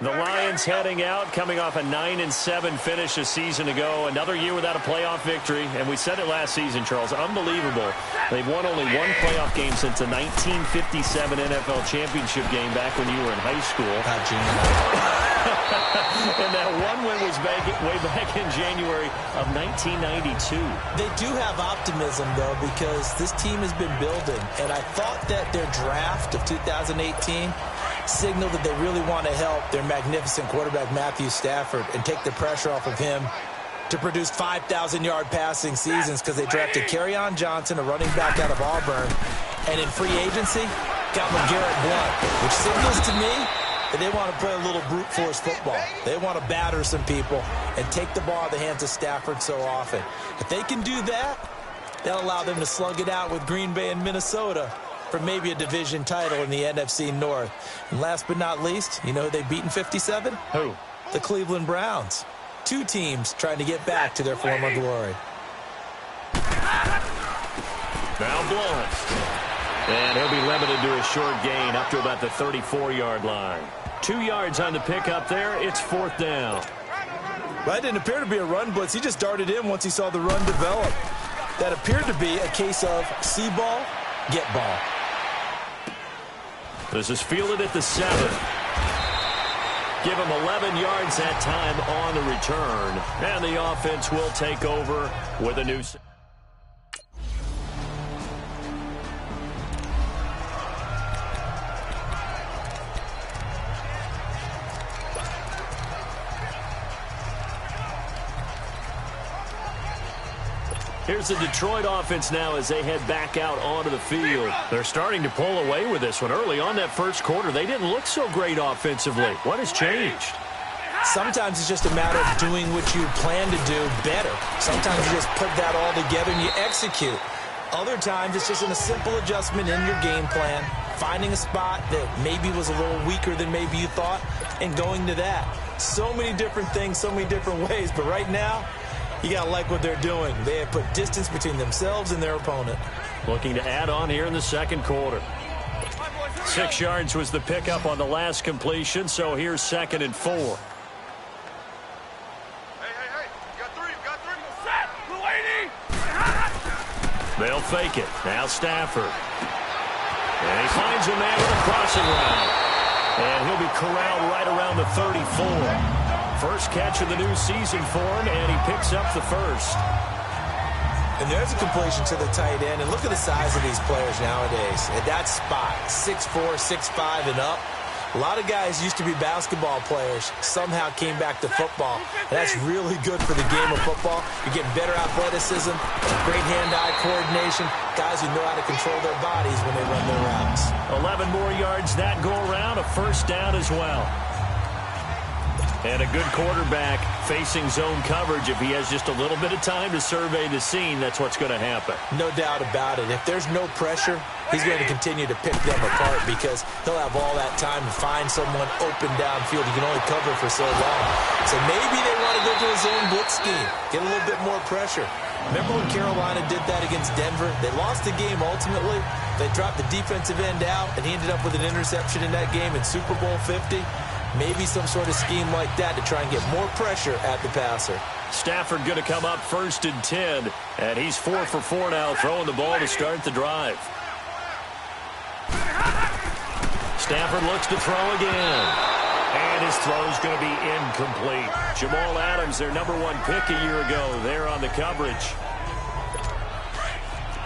The Lions heading out, coming off a 9-7 finish a season ago. Another year without a playoff victory. And we said it last season, Charles. Unbelievable. They've won only one playoff game since the 1957 NFL championship game back when you were in high school. And that one win was way back in January of 1992. They do have optimism, though, because this team has been building. And I thought that their draft of 2018 signaled that they really want to help their magnificent quarterback Matthew Stafford and take the pressure off of him to produce 5,000-yard passing seasons, because they drafted Kerryon Johnson, a running back out of Auburn, and in free agency got LeGarrette Blount, which signals to me that they want to play a little brute force football. They want to batter some people and take the ball out of the hands of Stafford so often. If they can do that, that'll allow them to slug it out with Green Bay and Minnesota for maybe a division title in the NFC North. And last but not least, you know who they beat in 57? Who? The Cleveland Browns. Two teams trying to get back to their former glory. Now Blount. And he'll be limited to a short gain up to about the 34-yard line. 2 yards on the pickup there. It's 4th down. That didn't appear to be a run blitz. He just darted in once he saw the run develop. That appeared to be a case of see ball, get ball. This is fielded at the 7. Give him 11 yards that time on the return. And the offense will take over with a new... Here's the Detroit offense now as they head back out onto the field. They're starting to pull away with this one. Early on that first quarter, they didn't look so great offensively. What has changed? Sometimes it's just a matter of doing what you plan to do better. Sometimes you just put that all together and you execute. Other times it's just a simple adjustment in your game plan, finding a spot that maybe was a little weaker than maybe you thought, and going to that. So many different things, so many different ways, but right now, you got to like what they're doing. They have put distance between themselves and their opponent. Looking to add on here in the second quarter. 6 yards was the pickup on the last completion, so here's 2nd and 4. Hey, you got three. Set, Mulaney. They'll fake it. Now Stafford. And he finds a man with a crossing route. And he'll be corralled right around the 34. First catch of the new season for him, and he picks up the first. And there's a completion to the tight end. And look at the size of these players nowadays. At that spot, 6'4", 6'5", and up. A lot of guys used to be basketball players, somehow came back to football. And that's really good for the game of football. You're getting better athleticism, great hand-eye coordination, guys who know how to control their bodies when they run their routes. 11 more yards that go around, a first down as well. And a good quarterback facing zone coverage. If he has just a little bit of time to survey the scene, that's what's going to happen. No doubt about it. If there's no pressure, he's going to continue to pick them apart because he'll have all that time to find someone open downfield. He can only cover for so long. So maybe they want to go to a zone blitz scheme, get a little bit more pressure. Remember when Carolina did that against Denver? They lost the game ultimately. They dropped the defensive end out, and he ended up with an interception in that game in Super Bowl 50. Maybe some sort of scheme like that to try and get more pressure at the passer. Stafford going to come up 1st and 10, and he's 4 for 4 now, throwing the ball to start the drive. Stafford looks to throw again, and his throw's going to be incomplete. Jamal Adams, their #1 pick a year ago, there on the coverage.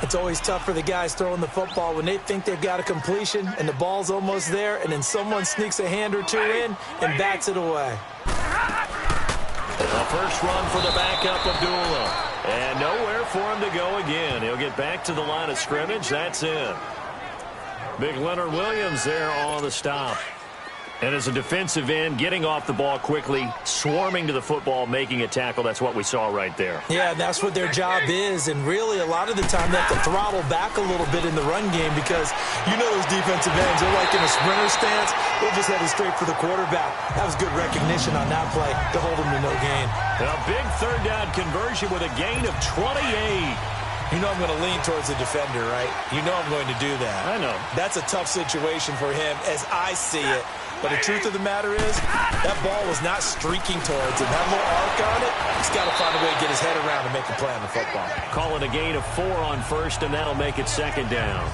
It's always tough for the guys throwing the football when they think they've got a completion and the ball's almost there, and then someone sneaks a hand or two in and bats it away. A first run for the backup, Abdullah. And nowhere for him to go again. He'll get back to the line of scrimmage. That's it. Big Leonard Williams there on the stop. And as a defensive end, getting off the ball quickly, swarming to the football, making a tackle, that's what we saw right there. Yeah, that's what their job is. And really, a lot of the time, they have to throttle back a little bit in the run game because you know those defensive ends, they're like in a sprinter stance. They're just headed straight for the quarterback. That was good recognition on that play to hold him to no gain. A big 3rd down conversion with a gain of 28. You know I'm going to lean towards the defender, right? You know I'm going to do that. I know. That's a tough situation for him as I see it. But the truth of the matter is, that ball was not streaking towards him. That little arc on it, he's got to find a way to get his head around and make a play on the football. Call it a gain of 4 on first, and that'll make it second down.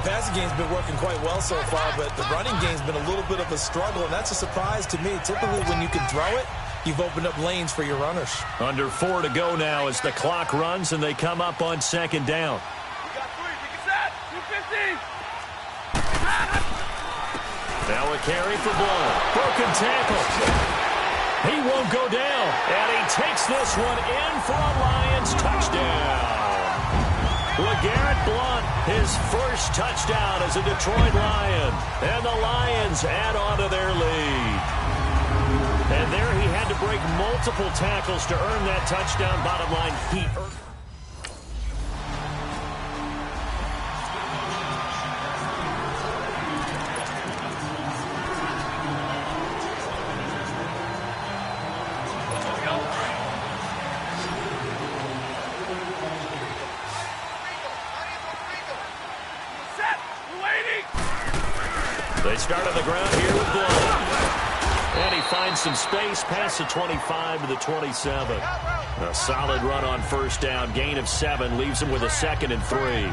The passing game's been working quite well so far, but the running game's been a little bit of a struggle, and that's a surprise to me. Typically, when you can throw it, you've opened up lanes for your runners. Under 4 to go now as the clock runs, and they come up on second down. We got 3. Pick us up. 250. Now a carry for Blunt. Broken tackle. He won't go down. And he takes this one in for a Lions touchdown. LeGarrette Blunt, his first touchdown as a Detroit Lion. And the Lions add on to their lead. And there he had to break multiple tackles to earn that touchdown. Bottom line, he earned. They start on the ground here with Blunt. And he finds some space past the 25 to the 27. A solid run on first down. Gain of 7 leaves him with a 2nd and 3.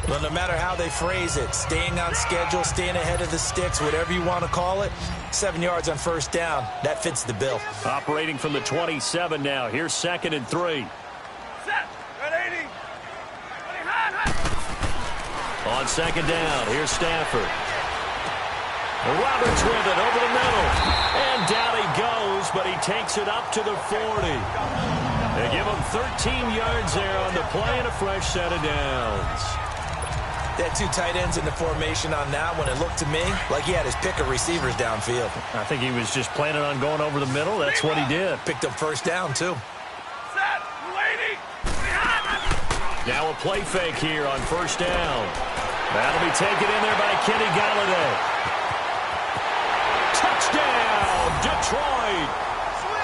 Well, no matter how they phrase it, staying on schedule, staying ahead of the sticks, whatever you want to call it, 7 yards on first down, that fits the bill. Operating from the 27 now. Here's 2nd and 3. Set. Red 80. On second down, here's Stafford. Roberts with it over the middle. And down he goes, but he takes it up to the 40. They give him 13 yards there on the play and a fresh set of downs. They had 2 tight ends in the formation on that one. It looked to me like he had his pick of receivers downfield. I think he was just planning on going over the middle. That's what he did. Picked up first down, too. Set. Waiting. Now a play fake here on first down. That'll be taken in there by Kenny Galladay. Touchdown, Detroit.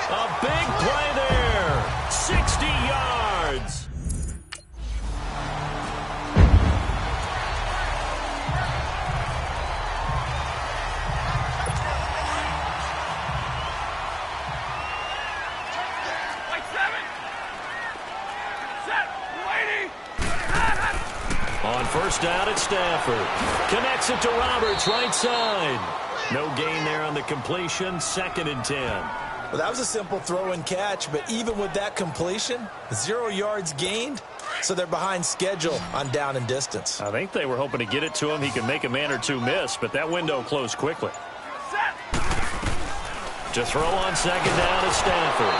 A big play there. 60 yards. Like 7. Set. Waiting. On first down at Stafford. Connects it to Roberts, right side. No gain there on the completion. 2nd and 10. Well, that was a simple throw and catch, but even with that completion, 0 yards gained, so they're behind schedule on down and distance. I think they were hoping to get it to him. He could make a man or 2 miss, but that window closed quickly. Set. To throw on second down at Stafford.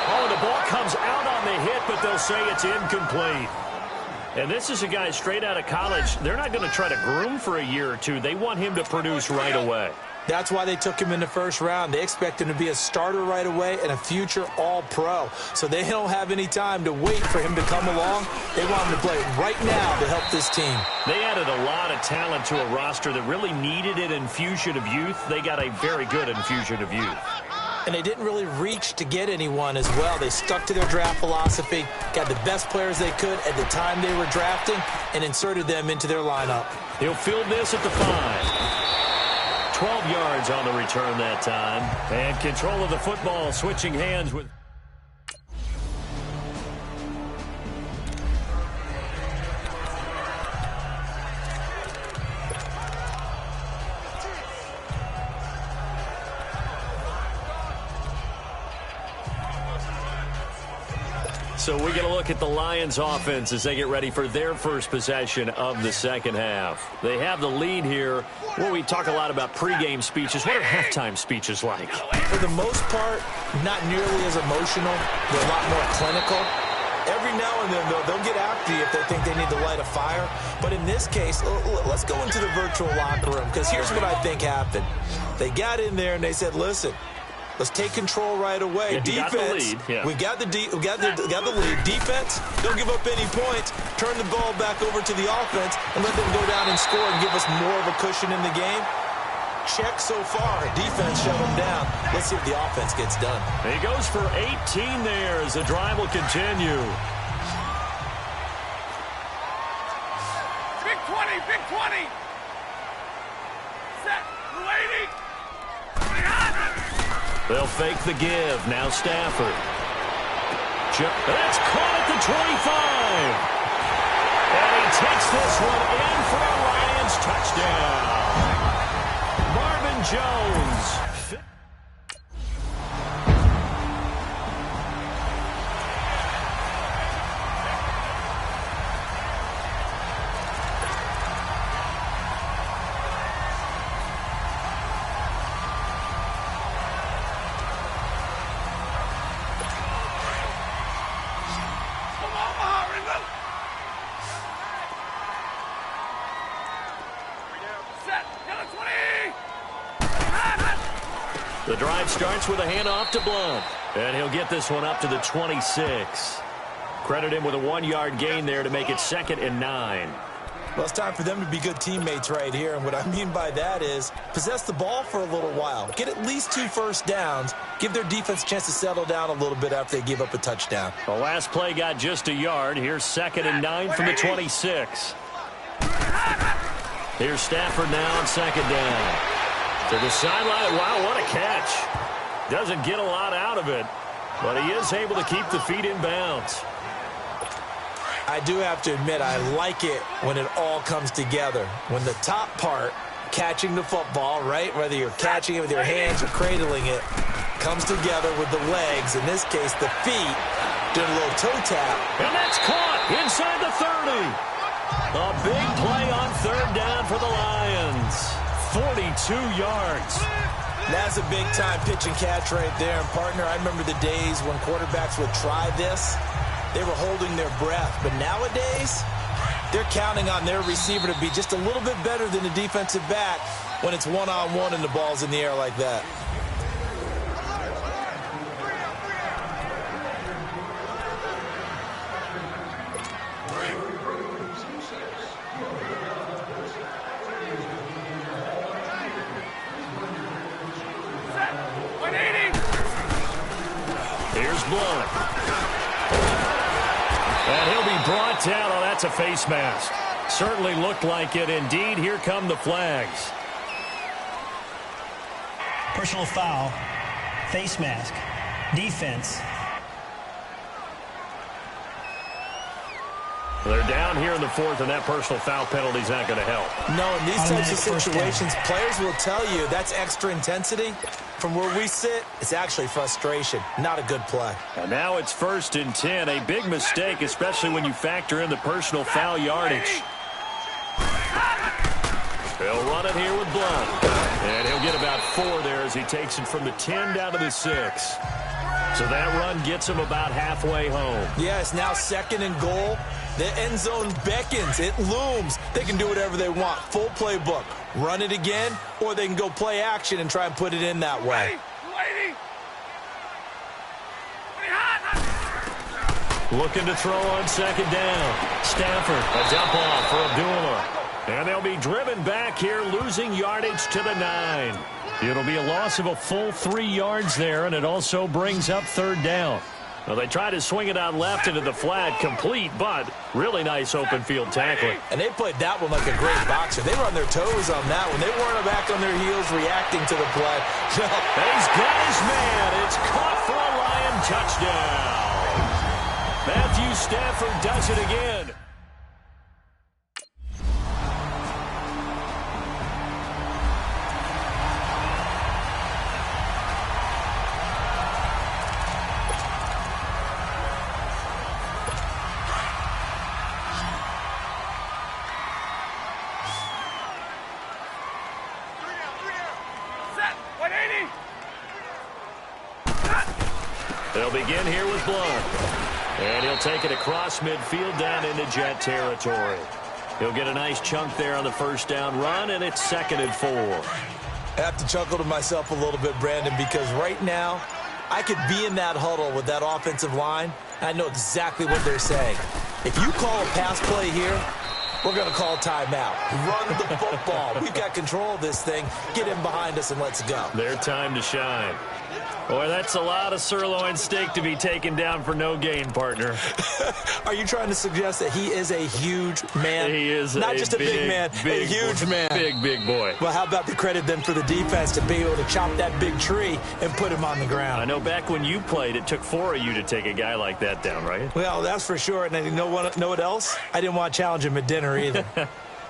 Oh, the ball comes out on the hit, but they'll say it's incomplete. And this is a guy straight out of college. They're not going to try to groom for a year or 2. They want him to produce right away. That's why they took him in the first round. They expect him to be a starter right away and a future all-pro. So they don't have any time to wait for him to come along. They want him to play right now to help this team. They added a lot of talent to a roster that really needed an infusion of youth. They got a very good infusion of youth. And they didn't really reach to get anyone as well. They stuck to their draft philosophy, got the best players they could at the time they were drafting, and inserted them into their lineup. He'll field this at the 5. 12 yards on the return that time. And control of the football, switching hands with... So we get a look at the Lions offense as they get ready for their first possession of the second half. They have the lead here. Well, we talk a lot about pregame speeches. What are halftime speeches like? For the most part, not nearly as emotional. They're a lot more clinical. Every now and then, they'll get after you if they think they need to light a fire. But in this case, let's go into the virtual locker room, because here's what I think happened. They got in there and they said, listen, let's take control right away. Yeah, defense, we got the lead. Defense, don't give up any points. Turn the ball back over to the offense and let them go down and score and give us more of a cushion in the game. Check so far. Defense shut them down. Let's see if the offense gets done. He goes for 18 there as the drive will continue. 20. Set. Blue 80. They'll fake the give. Now Stafford. That's caught at the 25. And he takes this one in for a Lions touchdown. Marvin Jones. The drive starts with a handoff to Blunt. And he'll get this one up to the 26. Credit him with a 1-yard gain there to make it 2nd and 9. Well, it's time for them to be good teammates right here. And what I mean by that is possess the ball for a little while. Get at least 2 first downs. Give their defense a chance to settle down a little bit after they give up a touchdown. The last play got just a yard. Here's 2nd and 9 from the 26. Here's Stafford now on 2nd down. To the sideline. Wow, what a catch. Doesn't get a lot out of it, but he is able to keep the feet in bounds. I do have to admit, I like it when it all comes together. When the top part, catching the football, right, whether you're catching it with your hands or cradling it, comes together with the legs, in this case the feet, doing a little toe tap. And that's caught inside the 30. A big play on 3rd down for the Lions. 42 yards. That's a big-time pitch and catch right there. And, partner, I remember the days when quarterbacks would try this. They were holding their breath. But nowadays, they're counting on their receiver to be just a little bit better than the defensive back when it's one-on-one and the ball's in the air like that. Blunt. And he'll be brought down. Oh, that's a face mask. Certainly looked like it. Indeed, here come the flags. Personal foul, face mask, defense. They're down here in the 4th, and that personal foul penalty is not going to help. No, in these types of situations, players will tell you that's extra intensity. From where we sit, it's actually frustration. Not a good play. And now it's 1st and 10. A big mistake, especially when you factor in the personal foul yardage. They'll run it here with Blunt. And he'll get about 4 there as he takes it from the 10 down to the 6. So that run gets him about halfway home. Yeah, it's now 2nd and goal. The end zone beckons. It looms. They can do whatever they want. Full playbook. Run it again, or they can go play action and try and put it in that way. Looking to throw on 2nd down. Stafford, a dump off for Abdullah. And they'll be driven back here, losing yardage to the 9. It'll be a loss of a full 3 yards there, and it also brings up 3rd down. Well, they try to swing it out left into the flat, complete, but really nice open field tackling. And they played that one like a great boxer. They were on their toes on that one. They weren't back on their heels reacting to the play. No. And he's got his man. It's caught for a Lion touchdown. Matthew Stafford does it again. They'll begin here with Blunt. And he'll take it across midfield down into Jet territory. He'll get a nice chunk there on the 1st down run, and it's 2nd and 4. I have to chuckle to myself a little bit, Brandon, because right now I could be in that huddle with that offensive line, and I know exactly what they're saying. If you call a pass play here, we're going to call timeout. Run the football. We've got control of this thing. Get in behind us and let's go. Their time to shine. Boy, that's a lot of sirloin steak to be taken down for no gain, partner. Are you trying to suggest that he is a huge man? He is not just a big man, a huge man. Big boy. Well, how about the credit then for the defense to be able to chop that big tree and put him on the ground? I know back when you played, it took 4 of you to take a guy like that down, right? Well, that's for sure. And you know what else? I didn't want to challenge him at dinner either.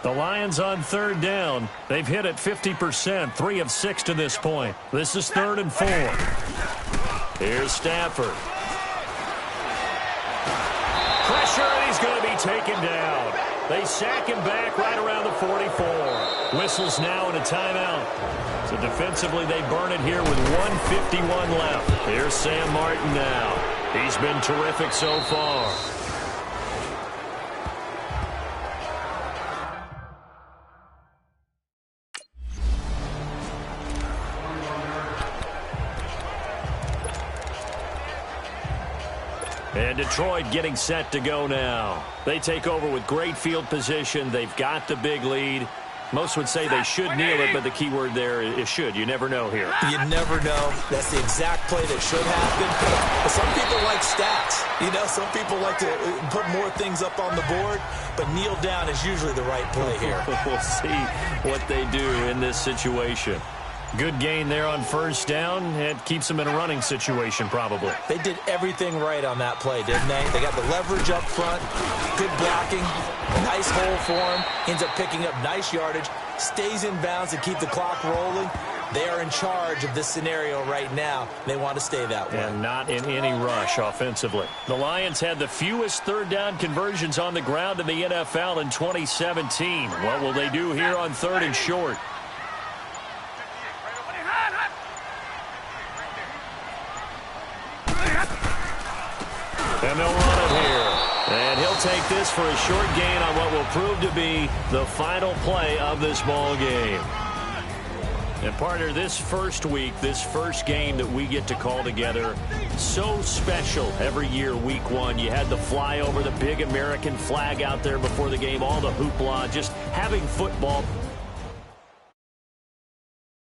The Lions on 3rd down. They've hit it 50%, 3 of 6 to this point. This is 3rd and 4. Here's Stafford. Pressure, and he's going to be taken down. They sack him back right around the 44. Whistles now and a timeout. So defensively, they burn it here with 1:51 left. Here's Sam Martin now. He's been terrific so far. And Detroit getting set to go now. They take over with great field position. They've got the big lead. Most would say they should kneel it, but the key word there is should. You never know here. You never know. That's the exact play that should happen. But some people like stats. You know, some people like to put more things up on the board, but kneel down is usually the right play here. We'll see what they do in this situation. Good gain there on 1st down. It keeps them in a running situation, probably. They did everything right on that play, didn't they? They got the leverage up front, good blocking, nice hole for him, ends up picking up nice yardage, stays in bounds to keep the clock rolling. They are in charge of this scenario right now. They want to stay that way. And not in any rush offensively. The Lions had the fewest 3rd down conversions on the ground in the NFL in 2017. What will they do here on 3rd and short? And they'll run it here. And he'll take this for a short gain on what will prove to be the final play of this ball game. And, partner, this first week, this first game that we get to call together, so special every year, week 1. You had the flyover, the big American flag out there before the game, all the hoopla, just having football